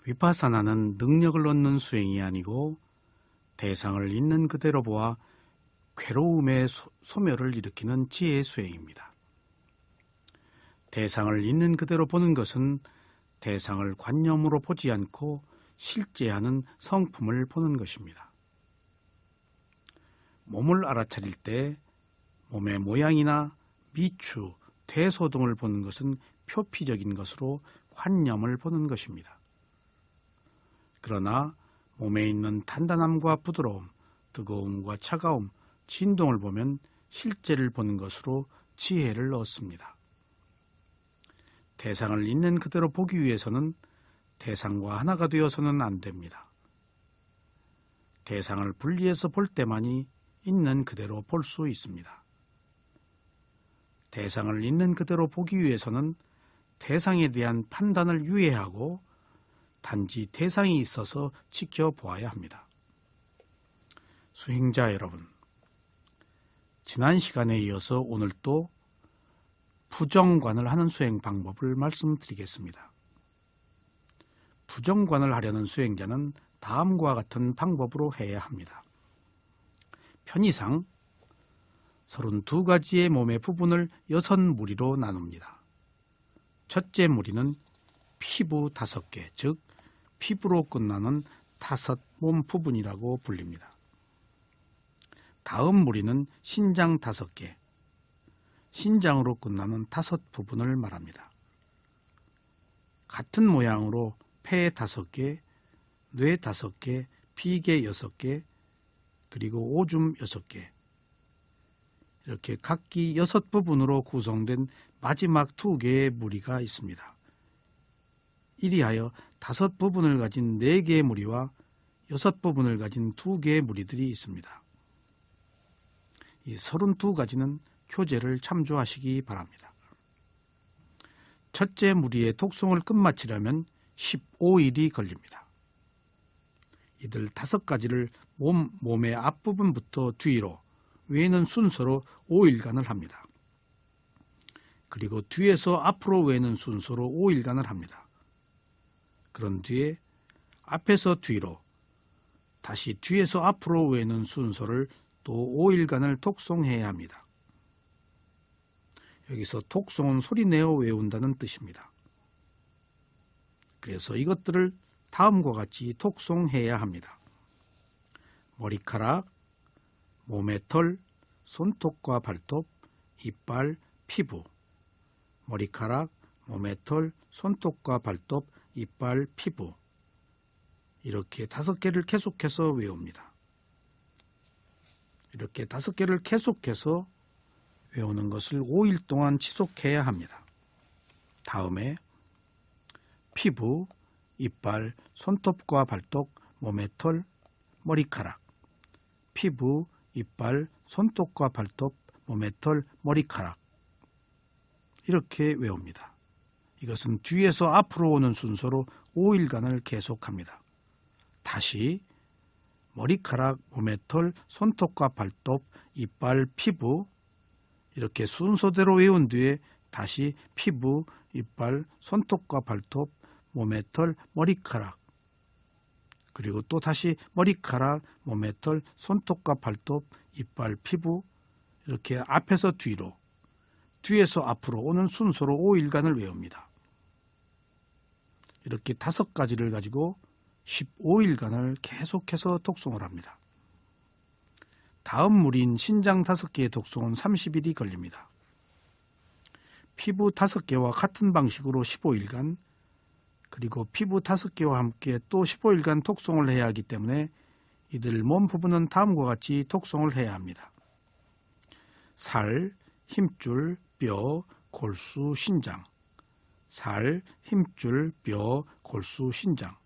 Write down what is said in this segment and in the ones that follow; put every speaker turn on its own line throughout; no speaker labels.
위파사나는 능력을 얻는 수행이 아니고 대상을 있는 그대로 보아 괴로움의 소멸을 일으키는 지혜의 수행입니다. 대상을 있는 그대로 보는 것은 대상을 관념으로 보지 않고 실제하는 성품을 보는 것입니다. 몸을 알아차릴 때 몸의 모양이나 미추, 태소 등을 보는 것은 표피적인 것으로 관념을 보는 것입니다. 그러나 몸에 있는 단단함과 부드러움, 뜨거움과 차가움, 진동을 보면 실제를 보는 것으로 지혜를 얻습니다. 대상을 있는 그대로 보기 위해서는 대상과 하나가 되어서는 안 됩니다. 대상을 분리해서 볼 때만이 있는 그대로 볼 수 있습니다. 대상을 있는 그대로 보기 위해서는 대상에 대한 판단을 유예하고 단지 대상이 있어서 지켜보아야 합니다. 수행자 여러분, 지난 시간에 이어서 오늘 또 부정관을 하는 수행 방법을 말씀드리겠습니다. 부정관을 하려는 수행자는 다음과 같은 방법으로 해야 합니다. 편의상 32가지의 몸의 부분을 6무리로 나눕니다. 첫째 무리는 피부 5개, 즉 피부로 끝나는 5 몸 부분이라고 불립니다. 다음 무리는 신장 5개, 신장으로 끝나는 5 부분을 말합니다. 같은 모양으로 폐 5개, 뇌 5개, 비계 6개, 그리고 오줌 6개, 이렇게 각기 6부분으로 구성된 마지막 2개의 무리가 있습니다. 이리하여 5부분을 가진 4개의 무리와 6부분을 가진 2개의 무리들이 있습니다. 이 32가지는 교재를 참조하시기 바랍니다. 첫째 무리의 독송을 끝마치려면 15일이 걸립니다. 이들 5가지를 몸의 앞부분부터 뒤로, 외에는 순서로 5일간을 합니다. 그리고 뒤에서 앞으로 외에는 순서로 5일간을 합니다. 그런 뒤에 앞에서 뒤로, 다시 뒤에서 앞으로 외에는 순서를 또 5일간을 독송해야 합니다. 여기서 독송은 소리내어 외운다는 뜻입니다. 그래서 이것들을 다음과 같이 독송해야 합니다. 머리카락, 몸의 털, 손톱과 발톱, 이빨, 피부. 머리카락, 몸의 털, 손톱과 발톱, 이빨, 피부. 이렇게 5개를 계속해서 외웁니다. 이렇게 5개를 계속해서 외우는 것을 5일 동안 지속해야 합니다. 다음에 피부, 이빨, 손톱과 발톱, 몸의 털, 머리카락. 피부, 이빨, 손톱과 발톱, 몸의 털, 머리카락. 이렇게 외웁니다. 이것은 뒤에서 앞으로 오는 순서로 5일간을 계속합니다. 다시 머리카락, 몸의 털, 손톱과 발톱, 이빨, 피부 이렇게 순서대로 외운 뒤에 다시 피부, 이빨, 손톱과 발톱, 몸의 털, 머리카락 그리고 또 다시 머리카락, 몸의 털, 손톱과 발톱, 이빨, 피부 이렇게 앞에서 뒤로, 뒤에서 앞으로 오는 순서로 5일간을 외웁니다. 이렇게 5가지를 가지고 15일간을 계속해서 독송을 합니다. 다음 무리인 신장 5개의 독송은 30일이 걸립니다. 피부 5개와 같은 방식으로 15일간, 그리고 피부 5개와 함께 또 15일간 독송을 해야 하기 때문에 이들 몸 부분은 다음과 같이 독송을 해야 합니다. 살, 힘줄, 뼈, 골수, 신장. 살, 힘줄, 뼈, 골수, 신장.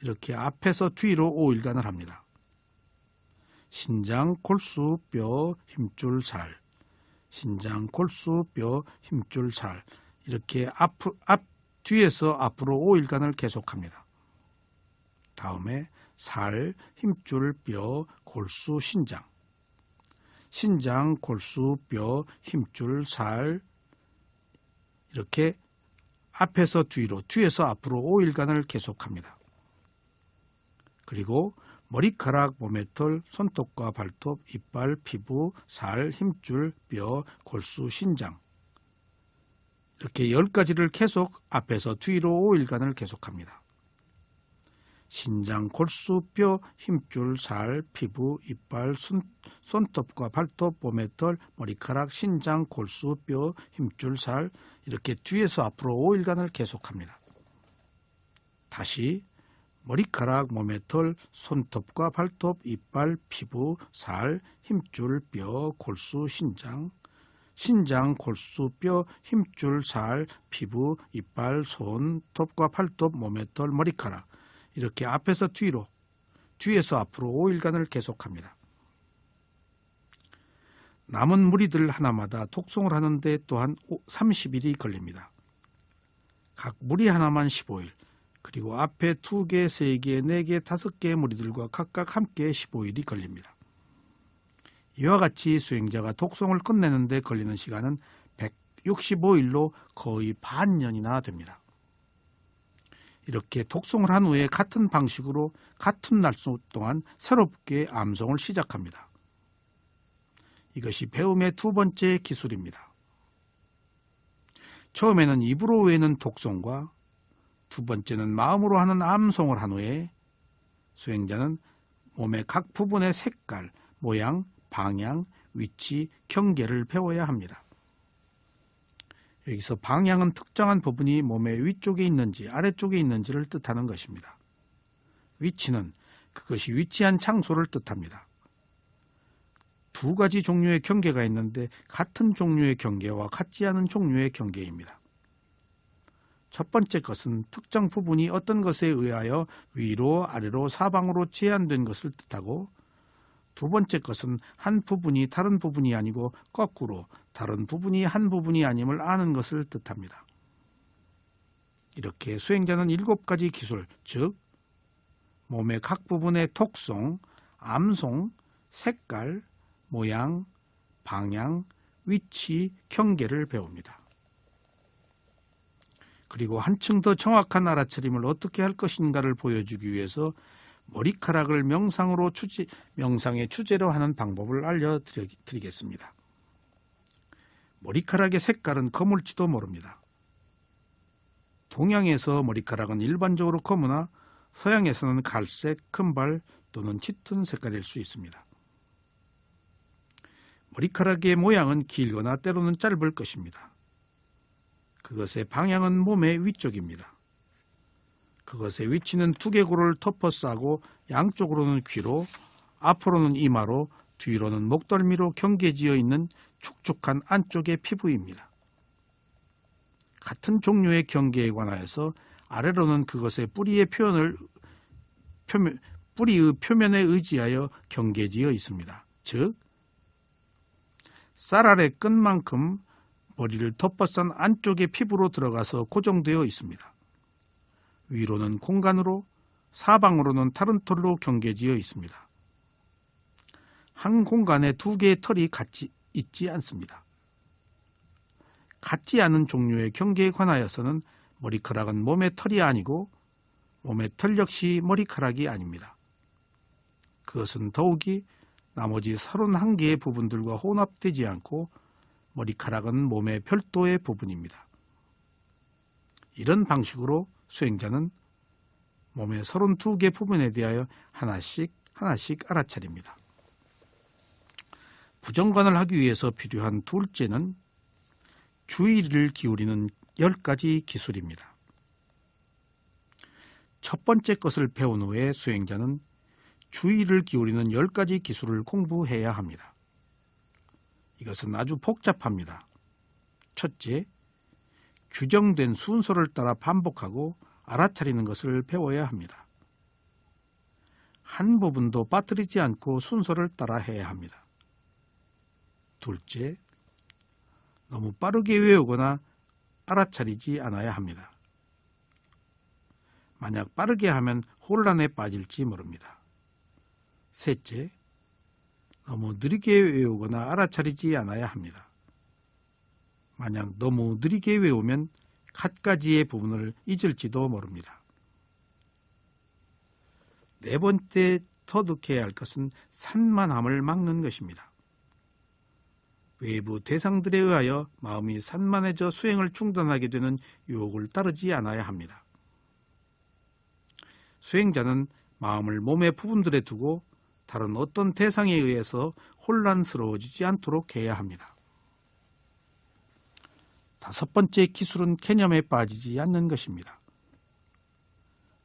이렇게 앞에서 뒤로 5일간을 합니다. 신장, 골수, 뼈, 힘줄, 살. 신장, 골수, 뼈, 힘줄, 살. 이렇게 뒤에서 앞으로 5일간을 계속합니다. 다음에 살, 힘줄, 뼈, 골수, 신장. 신장, 골수, 뼈, 힘줄, 살. 이렇게 앞에서 뒤로, 뒤에서 앞으로 5일간을 계속합니다. 그리고 머리카락, 몸의 털, 손톱과 발톱, 이빨, 피부, 살, 힘줄, 뼈, 골수, 신장 이렇게 10가지를 계속 앞에서 뒤로 5일간을 계속합니다. 신장, 골수, 뼈, 힘줄, 살, 피부, 이빨, 손톱과 발톱, 몸의 털, 머리카락, 신장, 골수, 뼈, 힘줄, 살 이렇게 뒤에서 앞으로 5일간을 계속합니다. 다시 머리카락, 몸의 털, 손톱과 발톱, 이빨, 피부, 살, 힘줄, 뼈, 골수, 신장, 골수, 뼈, 힘줄, 살, 피부, 이빨, 손톱과 발톱, 몸의 털, 머리카락 이렇게 앞에서 뒤로, 뒤에서 앞으로 5일간을 계속합니다. 남은 무리들 하나마다 독송을 하는데 또한 30일이 걸립니다. 각 무리 하나만 15일, 그리고 앞에 2개, 3개, 4개, 5개의 무리들과 각각 함께 15일이 걸립니다. 이와 같이 수행자가 독송을 끝내는 데 걸리는 시간은 165일로 거의 반년이나 됩니다. 이렇게 독송을 한 후에 같은 방식으로 같은 날수 동안 새롭게 암송을 시작합니다. 이것이 배움의 2번째 기술입니다. 처음에는 입으로 외는 독송과 2번째는 마음으로 하는 암송을 한 후에 수행자는 몸의 각 부분의 색깔, 모양, 방향, 위치, 경계를 배워야 합니다. 여기서 방향은 특정한 부분이 몸의 위쪽에 있는지 아래쪽에 있는지를 뜻하는 것입니다. 위치는 그것이 위치한 장소를 뜻합니다. 2가지 종류의 경계가 있는데 같은 종류의 경계와 같지 않은 종류의 경계입니다. 첫 번째 것은 특정 부분이 어떤 것에 의하여 위로, 아래로, 사방으로 제한된 것을 뜻하고, 2번째 것은 한 부분이 다른 부분이 아니고 거꾸로 다른 부분이 한 부분이 아님을 아는 것을 뜻합니다. 이렇게 수행자는 7가지 기술, 즉 몸의 각 부분의 독송, 암송, 색깔, 모양, 방향, 위치, 경계를 배웁니다. 그리고 한층 더 정확한 알아차림을 어떻게 할 것인가를 보여주기 위해서 머리카락을 명상의 주제로 하는 방법을 알려드리겠습니다. 머리카락의 색깔은 검을지도 모릅니다. 동양에서 머리카락은 일반적으로 검으나 서양에서는 갈색, 금발 또는 짙은 색깔일 수 있습니다. 머리카락의 모양은 길거나 때로는 짧을 것입니다. 그것의 방향은 몸의 위쪽입니다. 그것의 위치는 두개골을 덮어 싸고 양쪽으로는 귀로, 앞으로는 이마로, 뒤로는 목덜미로 경계지어 있는 축축한 안쪽의 피부입니다. 같은 종류의 경계에 관하여서 아래로는 그것의 뿌리의 표면에 의지하여 경계지어 있습니다. 즉, 쌀알의 끝만큼 머리를 덮어싼 안쪽의 피부로 들어가서 고정되어 있습니다. 위로는 공간으로, 사방으로는 다른 털로 경계지어 있습니다. 한 공간에 2개의 털이 같이 있지 않습니다. 같지 않은 종류의 경계에 관하여서는 머리카락은 몸의 털이 아니고 몸의 털 역시 머리카락이 아닙니다. 그것은 더욱이 나머지 31개의 부분들과 혼합되지 않고 머리카락은 몸의 별도의 부분입니다. 이런 방식으로 수행자는 몸의 32개 부분에 대하여 하나씩 알아차립니다. 부정관을 하기 위해서 필요한 둘째는 주의를 기울이는 10가지 기술입니다. 첫 번째 것을 배운 후에 수행자는 주의를 기울이는 10가지 기술을 공부해야 합니다. 이것은 아주 복잡합니다. 첫째, 규정된 순서를 따라 반복하고 알아차리는 것을 배워야 합니다. 한 부분도 빠뜨리지 않고 순서를 따라 해야 합니다. 둘째, 너무 빠르게 외우거나 알아차리지 않아야 합니다. 만약 빠르게 하면 혼란에 빠질지 모릅니다. 셋째, 너무 느리게 외우거나 알아차리지 않아야 합니다. 만약 너무 느리게 외우면 갖가지의 부분을 잊을지도 모릅니다. 네 번째 터득해야 할 것은 산만함을 막는 것입니다. 외부 대상들에 의하여 마음이 산만해져 수행을 중단하게 되는 유혹을 따르지 않아야 합니다. 수행자는 마음을 몸의 부분들에 두고 다른 어떤 대상에 의해서 혼란스러워지지 않도록 해야 합니다. 다섯 번째 기술은 개념에 빠지지 않는 것입니다.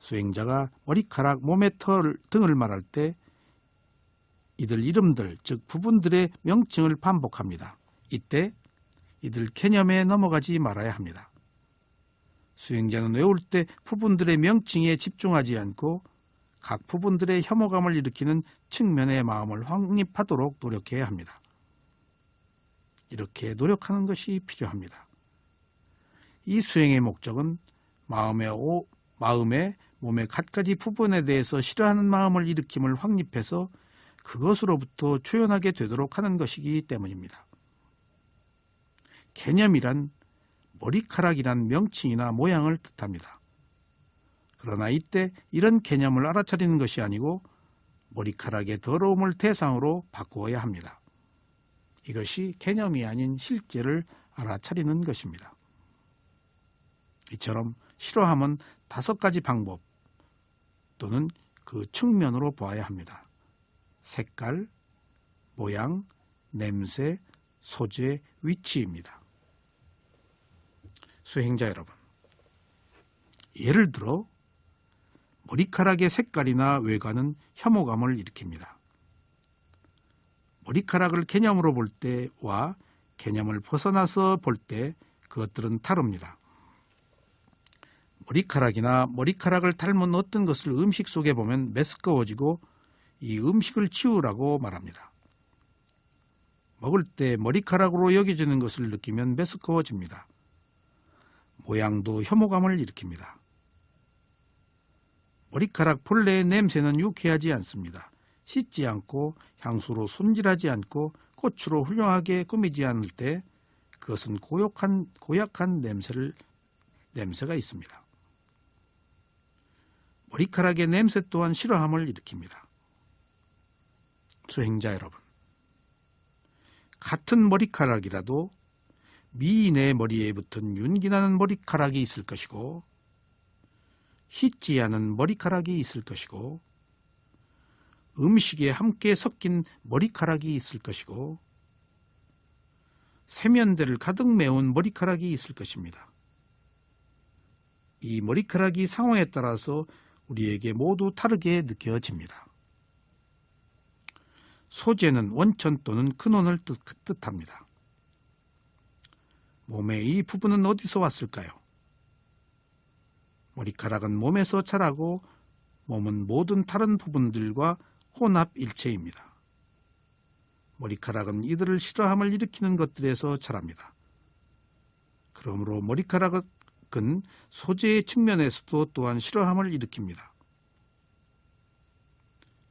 수행자가 머리카락, 몸의 털 등을 말할 때 이들 이름들, 즉 부분들의 명칭을 반복합니다. 이때 이들 개념에 넘어가지 말아야 합니다. 수행자는 외울 때 부분들의 명칭에 집중하지 않고 각 부분들의 혐오감을 일으키는 측면의 마음을 확립하도록 노력해야 합니다. 이렇게 노력하는 것이 필요합니다. 이 수행의 목적은 마음의 몸의 갖가지 부분에 대해서 싫어하는 마음을 일으킴을 확립해서 그것으로부터 초연하게 되도록 하는 것이기 때문입니다. 개념이란 머리카락이란 명칭이나 모양을 뜻합니다. 그러나 이때 이런 개념을 알아차리는 것이 아니고 머리카락의 더러움을 대상으로 바꾸어야 합니다. 이것이 개념이 아닌 실제를 알아차리는 것입니다. 이처럼 싫어함은 5가지 방법 또는 그 측면으로 보아야 합니다. 색깔, 모양, 냄새, 소재, 위치입니다. 수행자 여러분, 예를 들어 머리카락의 색깔이나 외관은 혐오감을 일으킵니다. 머리카락을 개념으로 볼 때와 개념을 벗어나서 볼 때 그것들은 다릅니다. 머리카락이나 머리카락을 닮은 어떤 것을 음식 속에 보면 메스꺼워지고 이 음식을 치우라고 말합니다. 먹을 때 머리카락으로 여겨지는 것을 느끼면 메스꺼워집니다. 모양도 혐오감을 일으킵니다. 머리카락 본래의 냄새는 유쾌하지 않습니다. 씻지 않고 향수로 손질하지 않고 꽃으로 훌륭하게 꾸미지 않을 때 그것은 고약한 냄새가 있습니다. 머리카락의 냄새 또한 싫어함을 일으킵니다. 수행자 여러분, 같은 머리카락이라도 미인의 머리에 붙은 윤기나는 머리카락이 있을 것이고 씻지 않은 머리카락이 있을 것이고 음식에 함께 섞인 머리카락이 있을 것이고 세면대를 가득 메운 머리카락이 있을 것입니다. 이 머리카락이 상황에 따라서 우리에게 모두 다르게 느껴집니다. 소재는 원천 또는 근원을 뜻합니다. 몸의 이 부분은 어디서 왔을까요? 머리카락은 몸에서 자라고 몸은 모든 다른 부분들과 혼합일체입니다. 머리카락은 이들을 싫어함을 일으키는 것들에서 자랍니다. 그러므로 머리카락은 소재의 측면에서도 또한 싫어함을 일으킵니다.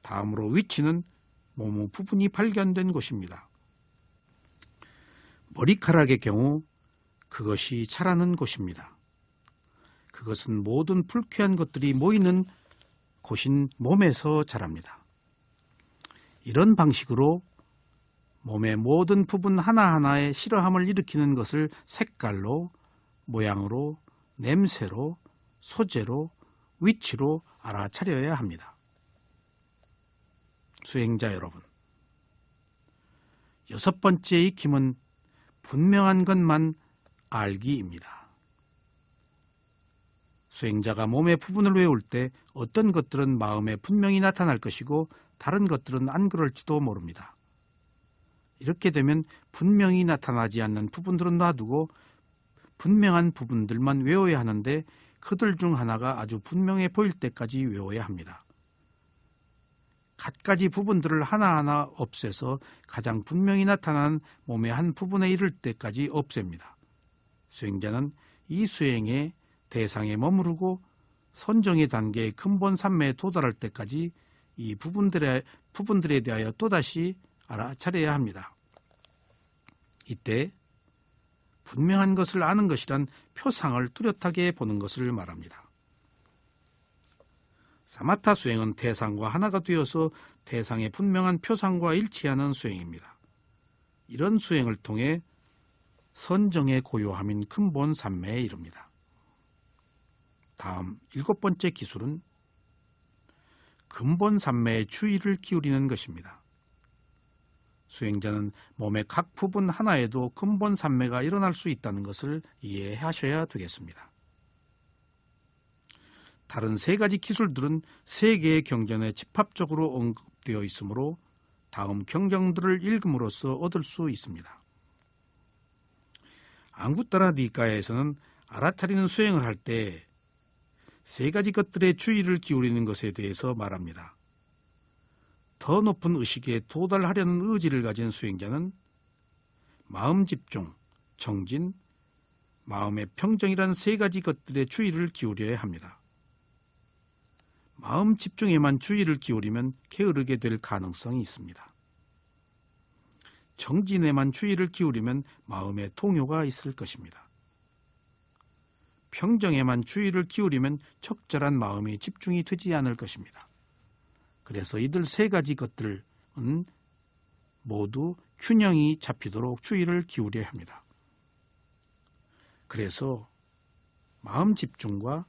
다음으로 위치는 몸의 부분이 발견된 곳입니다. 머리카락의 경우 그것이 자라는 곳입니다. 그것은 모든 불쾌한 것들이 모이는 곳인 몸에서 자랍니다. 이런 방식으로 몸의 모든 부분 하나하나에 싫어함을 일으키는 것을 색깔로, 모양으로, 냄새로, 소재로, 위치로 알아차려야 합니다. 수행자 여러분, 6번째 익힘은 분명한 것만 알기입니다. 수행자가 몸의 부분을 외울 때 어떤 것들은 마음에 분명히 나타날 것이고 다른 것들은 안 그럴지도 모릅니다. 이렇게 되면 분명히 나타나지 않는 부분들은 놔두고 분명한 부분들만 외워야 하는데 그들 중 하나가 아주 분명해 보일 때까지 외워야 합니다. 갖가지 부분들을 하나하나 없애서 가장 분명히 나타나는 몸의 한 부분에 이를 때까지 없앱니다. 수행자는 이 수행의 대상에 머무르고 선정의 단계의 근본 삼매에 도달할 때까지 이 부분들에 대하여 또다시 알아차려야 합니다. 이때 분명한 것을 아는 것이란 표상을 뚜렷하게 보는 것을 말합니다. 사마타 수행은 대상과 하나가 되어서 대상의 분명한 표상과 일치하는 수행입니다. 이런 수행을 통해 선정의 고요함인 근본 삼매에 이릅니다. 다음 7번째 기술은 근본 삼매에 주의를 기울이는 것입니다. 수행자는 몸의 각 부분 하나에도 근본 삼매가 일어날 수 있다는 것을 이해하셔야 되겠습니다. 다른 3가지 기술들은 3개의 경전에 집합적으로 언급되어 있으므로 다음 경전들을 읽음으로써 얻을 수 있습니다. 앙구타라 니카야에서는 알아차리는 수행을 할 때 3가지 것들에 주의를 기울이는 것에 대해서 말합니다. 더 높은 의식에 도달하려는 의지를 가진 수행자는 마음 집중, 정진, 마음의 평정이란 3가지 것들에 주의를 기울여야 합니다. 마음 집중에만 주의를 기울이면 게으르게 될 가능성이 있습니다. 정진에만 주의를 기울이면 마음에 동요가 있을 것입니다. 평정에만 주의를 기울이면 적절한 마음의 집중이 되지 않을 것입니다. 그래서 이들 3가지 것들은 모두 균형이 잡히도록 주의를 기울여야 합니다. 그래서 마음 집중과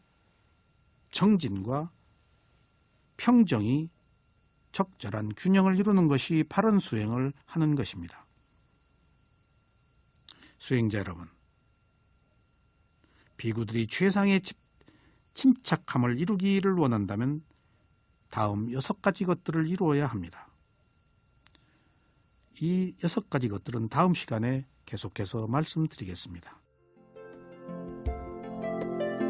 정진과 평정이 적절한 균형을 이루는 것이 바른 수행을 하는 것입니다. 수행자 여러분, 비구들이 최상의 침착함을 이루기를 원한다면 다음 6가지 것들을 이루어야 합니다. 이 6가지 것들은 다음 시간에 계속해서 말씀드리겠습니다.